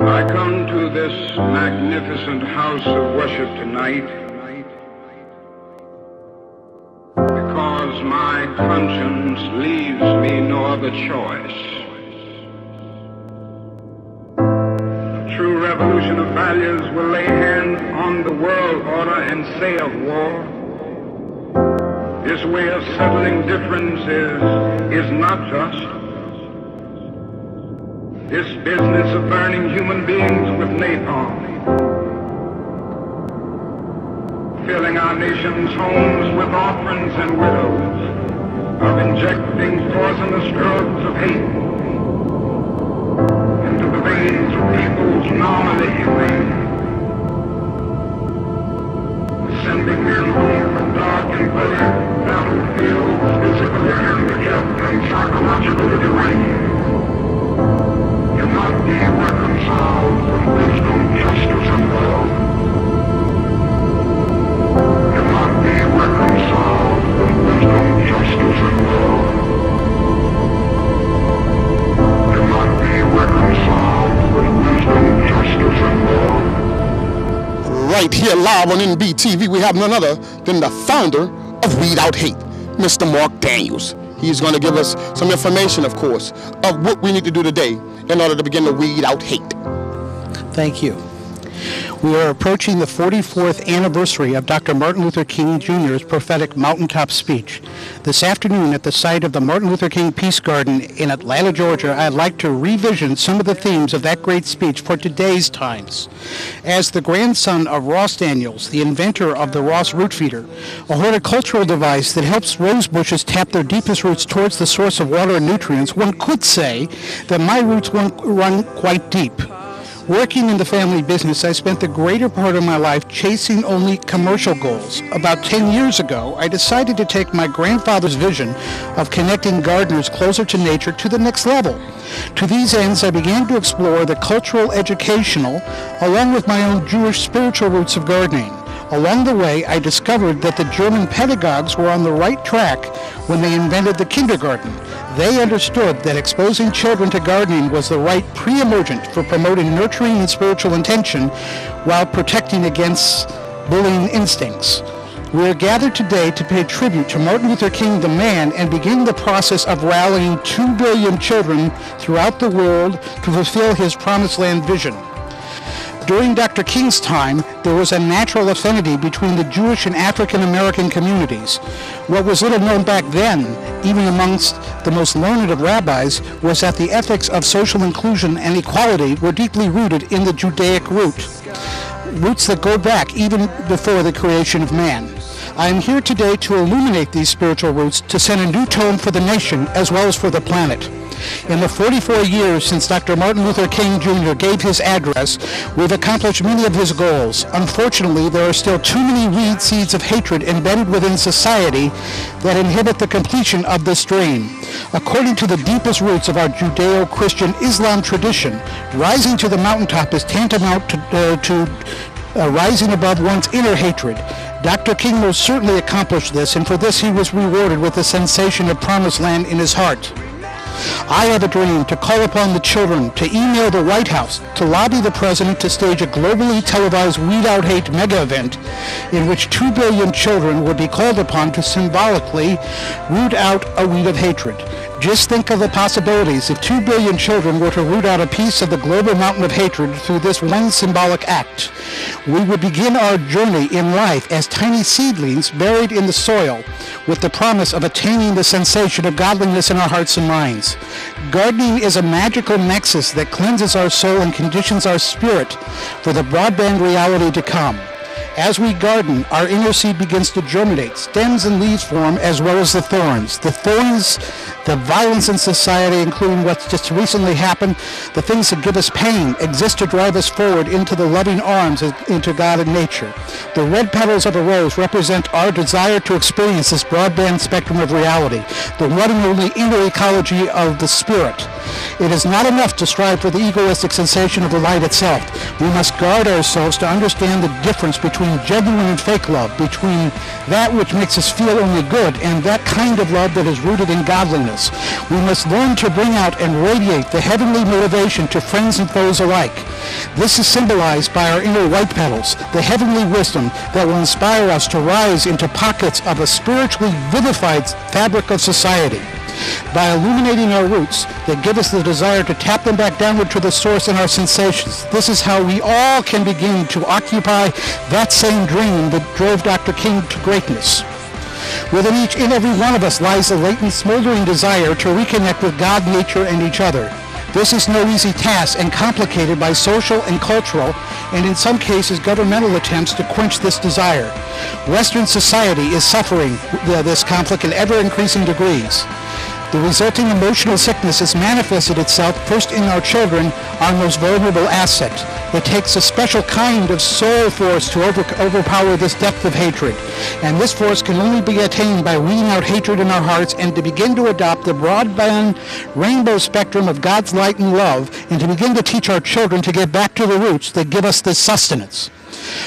I come to this magnificent house of worship tonight because my conscience leaves me no other choice. A true revolution of values will lay hands on the world order and say of war, this way of settling differences is not just. This business of burning human beings with napalm, filling our nation's homes with orphans and widows, of injecting poisonous drugs of hate into the veins of peoples normally humane, sending men home from dark and bloody battlefields, physically handicapped and psychologically deranged. Cannot be reconciled with wisdom, justice, and love. Cannot be reconciled with wisdom, justice, and love. Cannot be reconciled with wisdom, justice, and love. Right here live on NBTV, we have none other than the founder of Weed Out Hate, Mr. Marc Daniels. He's going to give us some information, of course, of what we need to do today in order to begin to weed out hate. Thank you. We are approaching the 44th anniversary of Dr. Martin Luther King Jr.'s prophetic mountaintop speech. This afternoon, at the site of the Martin Luther King Peace Garden in Atlanta, Georgia, I'd like to revision some of the themes of that great speech for today's times. As the grandson of Ross Daniels, the inventor of the Ross root feeder, a horticultural device that helps rose bushes tap their deepest roots towards the source of water and nutrients, one could say that my roots run quite deep. Working in the family business, I spent the greater part of my life chasing only commercial goals. About 10 years ago, I decided to take my grandfather's vision of connecting gardeners closer to nature to the next level. To these ends, I began to explore the cultural, educational, along with my own Jewish spiritual roots of gardening. Along the way, I discovered that the German pedagogues were on the right track when they invented the kindergarten. They understood that exposing children to gardening was the right pre-emergent for promoting nurturing and spiritual intention while protecting against bullying instincts. We are gathered today to pay tribute to Martin Luther King the man and begin the process of rallying 2 billion children throughout the world to fulfill his Promised Land vision. During Dr. King's time, there was a natural affinity between the Jewish and African American communities. What was little known back then, even amongst the most learned of rabbis, was that the ethics of social inclusion and equality were deeply rooted in the Judaic roots that go back even before the creation of man. I am here today to illuminate these spiritual roots to set a new tone for the nation as well as for the planet. In the 44 years since Dr. Martin Luther King Jr. gave his address, we've accomplished many of his goals. Unfortunately, there are still too many weed seeds of hatred embedded within society that inhibit the completion of this dream. According to the deepest roots of our Judeo-Christian Islam tradition, rising to the mountaintop is tantamount to rising above one's inner hatred. Dr. King most certainly accomplished this, and for this he was rewarded with the sensation of Promised Land in his heart. I have a dream to call upon the children to email the White House to lobby the president to stage a globally televised Weed Out Hate mega event in which 2 billion children would be called upon to symbolically root out a weed of hatred. Just think of the possibilities if 2 billion children were to root out a piece of the global mountain of hatred through this one symbolic act. We would begin our journey in life as tiny seedlings buried in the soil with the promise of attaining the sensation of godliness in our hearts and minds. Gardening is a magical nexus that cleanses our soul and conditions our spirit for the broadband reality to come. As we garden, our inner seed begins to germinate. Stems and leaves form as well as the thorns. The thorns, the violence in society, including what's just recently happened, the things that give us pain, exist to drive us forward into the loving arms into God and nature. The red petals of a rose represent our desire to experience this broadband spectrum of reality, the one and only inner ecology of the spirit. It is not enough to strive for the egoistic sensation of the light itself. We must guard ourselves to understand the difference between genuine and fake love, between that which makes us feel only good and that kind of love that is rooted in godliness. We must learn to bring out and radiate the heavenly motivation to friends and foes alike. This is symbolized by our inner white petals, the heavenly wisdom that will inspire us to rise into pockets of a spiritually vivified fabric of society. By illuminating our roots that give us the desire to tap them back downward to the source in our sensations, this is how we all can begin to occupy that same dream that drove Dr. King to greatness. Within each and every one of us lies a latent, smoldering desire to reconnect with God, nature, and each other. This is no easy task and complicated by social and cultural, and in some cases governmental attempts to quench this desire. Western society is suffering this conflict in ever-increasing degrees. The resulting emotional sickness has manifested itself first in our children, our most vulnerable asset. It takes a special kind of soul force to overpower this depth of hatred. And this force can only be attained by weeding out hatred in our hearts and to begin to adopt the broadband rainbow spectrum of God's light and love, and to begin to teach our children to get back to the roots that give us this sustenance.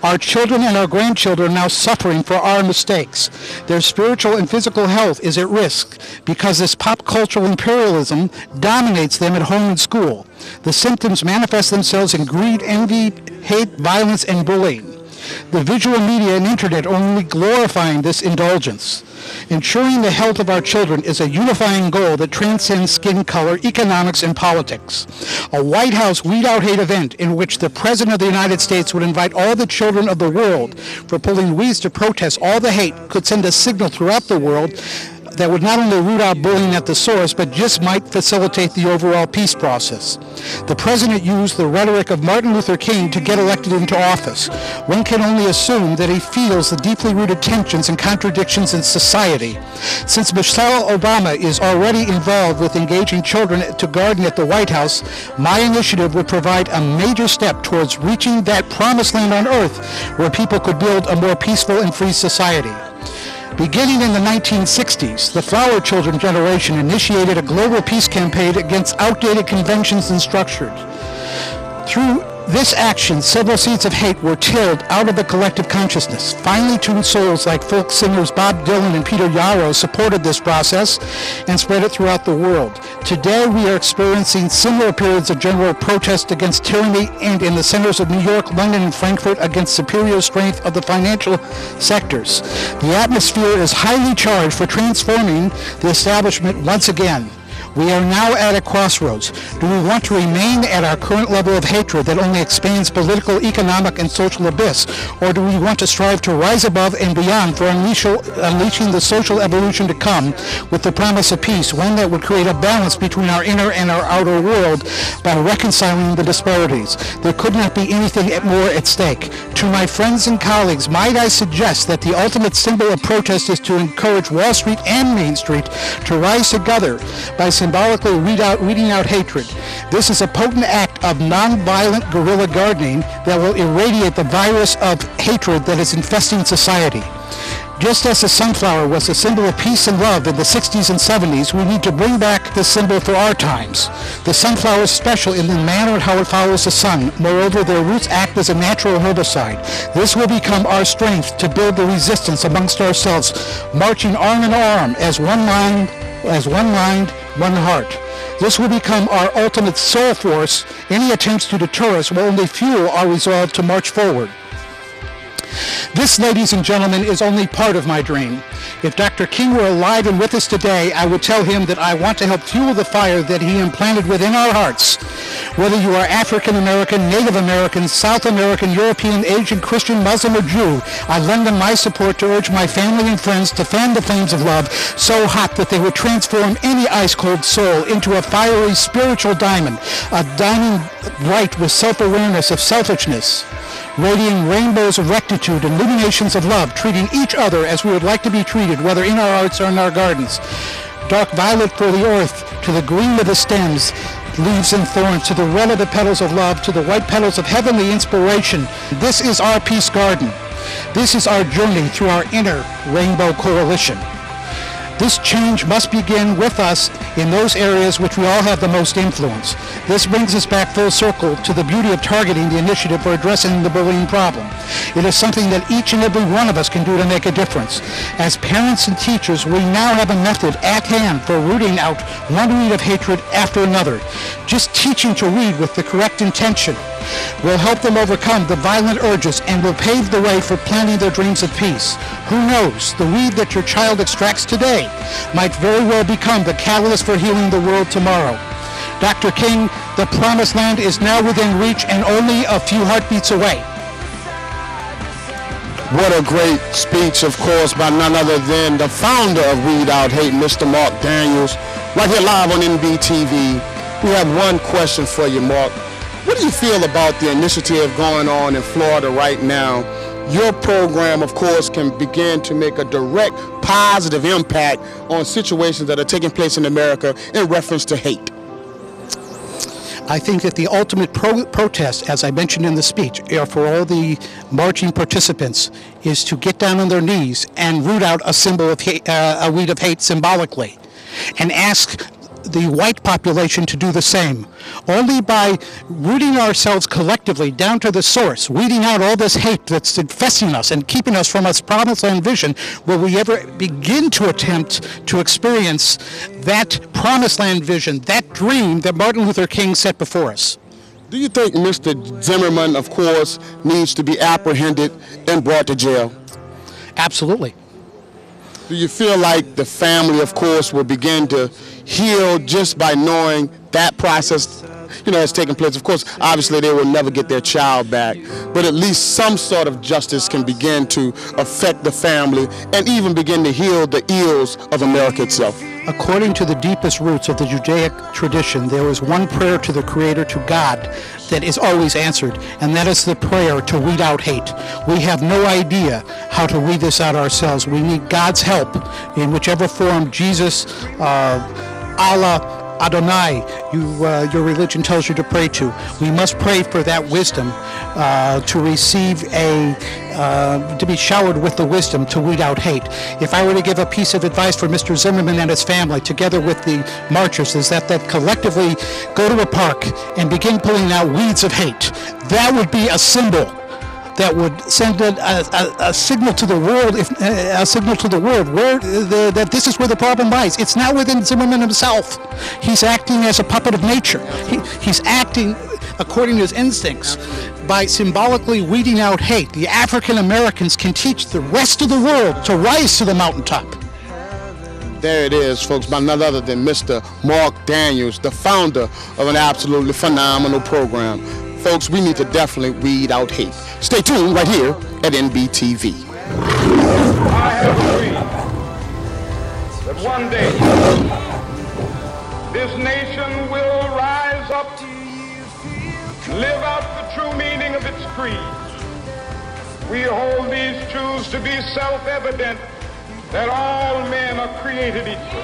Our children and our grandchildren are now suffering for our mistakes. Their spiritual and physical health is at risk because this pop cultural imperialism dominates them at home and school. The symptoms manifest themselves in greed, envy, hate, violence, and bullying. The visual media and internet are only glorifying this indulgence. Ensuring the health of our children is a unifying goal that transcends skin color, economics, and politics. A White House Weed Out Hate event in which the President of the United States would invite all the children of the world for pulling weeds to protest all the hate could send a signal throughout the world that would not only root out bullying at the source, but just might facilitate the overall peace process. The president used the rhetoric of Martin Luther King to get elected into office. One can only assume that he feels the deeply rooted tensions and contradictions in society. Since Michelle Obama is already involved with engaging children to garden at the White House, my initiative would provide a major step towards reaching that promised land on earth where people could build a more peaceful and free society. Beginning in the 1960s, the Flower Children generation initiated a global peace campaign against outdated conventions and structures. Through this action, several seeds of hate were tilled out of the collective consciousness. Finely tuned souls like folk singers Bob Dylan and Peter Yarrow supported this process and spread it throughout the world. Today, we are experiencing similar periods of general protest against tyranny, and in the centers of New York, London, and Frankfurt against superior strength of the financial sectors. The atmosphere is highly charged for transforming the establishment once again. We are now at a crossroads. Do we want to remain at our current level of hatred that only expands political, economic, and social abyss? Or do we want to strive to rise above and beyond for unleashing the social evolution to come with the promise of peace, one that would create a balance between our inner and our outer world by reconciling the disparities? There could not be anything more at stake. To my friends and colleagues, might I suggest that the ultimate symbol of protest is to encourage Wall Street and Main Street to rise together by symbolically weeding out hatred. This is a potent act of non-violent guerrilla gardening that will irradiate the virus of hatred that is infesting society. Just as the sunflower was a symbol of peace and love in the 60s and 70s, we need to bring back this symbol for our times. The sunflower is special in the manner of how it follows the sun. Moreover, their roots act as a natural herbicide. This will become our strength to build the resistance amongst ourselves, marching arm in arm as one mind, one heart. This will become our ultimate soul force. Any attempts to deter us will only fuel our resolve to march forward. This, ladies and gentlemen, is only part of my dream. If Dr. King were alive and with us today, I would tell him that I want to help fuel the fire that he implanted within our hearts. Whether you are African American, Native American, South American, European, Asian, Christian, Muslim, or Jew, I lend them my support to urge my family and friends to fan the flames of love so hot that they would transform any ice-cold soul into a fiery spiritual diamond, a diamond bright with self-awareness of selfishness, radiating rainbows of rectitude and illuminations of love, treating each other as we would like to be treated, whether in our hearts or in our gardens. Dark violet for the earth, to the green of the stems, leaves and thorns, to the red of the petals of love, to the white petals of heavenly inspiration. This is our peace garden. This is our journey through our inner rainbow coalition. This change must begin with us in those areas which we all have the most influence. This brings us back full circle to the beauty of targeting the initiative for addressing the bullying problem. It is something that each and every one of us can do to make a difference. As parents and teachers, we now have a method at hand for rooting out one weed of hatred after another. Just teaching to weed with the correct intention. will help them overcome the violent urges and will pave the way for planting their dreams of peace. Who knows, the weed that your child extracts today might very well become the catalyst for healing the world tomorrow. Dr. King, the promised land is now within reach and only a few heartbeats away. What a great speech, of course, by none other than the founder of Weed Out Hate, Mr. Marc Daniels, right here live on NBTV. We have one question for you, Marc. What do you feel about the initiative going on in Florida right now? Your program, of course, can begin to make a direct positive impact on situations that are taking place in America in reference to hate. I think that the ultimate protest, as I mentioned in the speech, for all the marching participants, is to get down on their knees and root out a symbol of hate, a weed of hate symbolically, and ask the white population to do the same. Only by rooting ourselves collectively down to the source, weeding out all this hate that's infesting us and keeping us from its promised land vision, will we ever begin to attempt to experience that promised land vision, that dream that Martin Luther King set before us. Do you think Mr. Zimmerman, of course, needs to be apprehended and brought to jail? Absolutely. Do you feel like the family, of course, will begin to heal just by knowing that process, has taken place? Of course, obviously they will never get their child back, but at least some sort of justice can begin to affect the family and even begin to heal the ills of America itself. According to the deepest roots of the Judaic tradition, there is one prayer to the Creator, to God, that is always answered, and that is the prayer to weed out hate. We have no idea how to weed this out ourselves. We need God's help in whichever form Jesus, Allah, Adonai, your religion tells you to pray to. We must pray for that wisdom to receive to be showered with the wisdom to weed out hate. If I were to give a piece of advice for Mr. Zimmerman and his family, together with the marchers, is that collectively go to a park and begin pulling out weeds of hate. That would be a symbol that would send a signal to the world, that this is where the problem lies. It's not within Zimmerman himself. He's acting as a puppet of nature. He's acting according to his instincts. By symbolically weeding out hate, the African Americans can teach the rest of the world to rise to the mountaintop. There it is, folks, by none other than Mr. Marc Daniels, the founder of an absolutely phenomenal program. Folks, we need to definitely weed out hate. Stay tuned right here at NBTV. I have agreed that one day this nation will rise up, live out the true meaning of its creed. We hold these truths to be self-evident, that all men are created equal.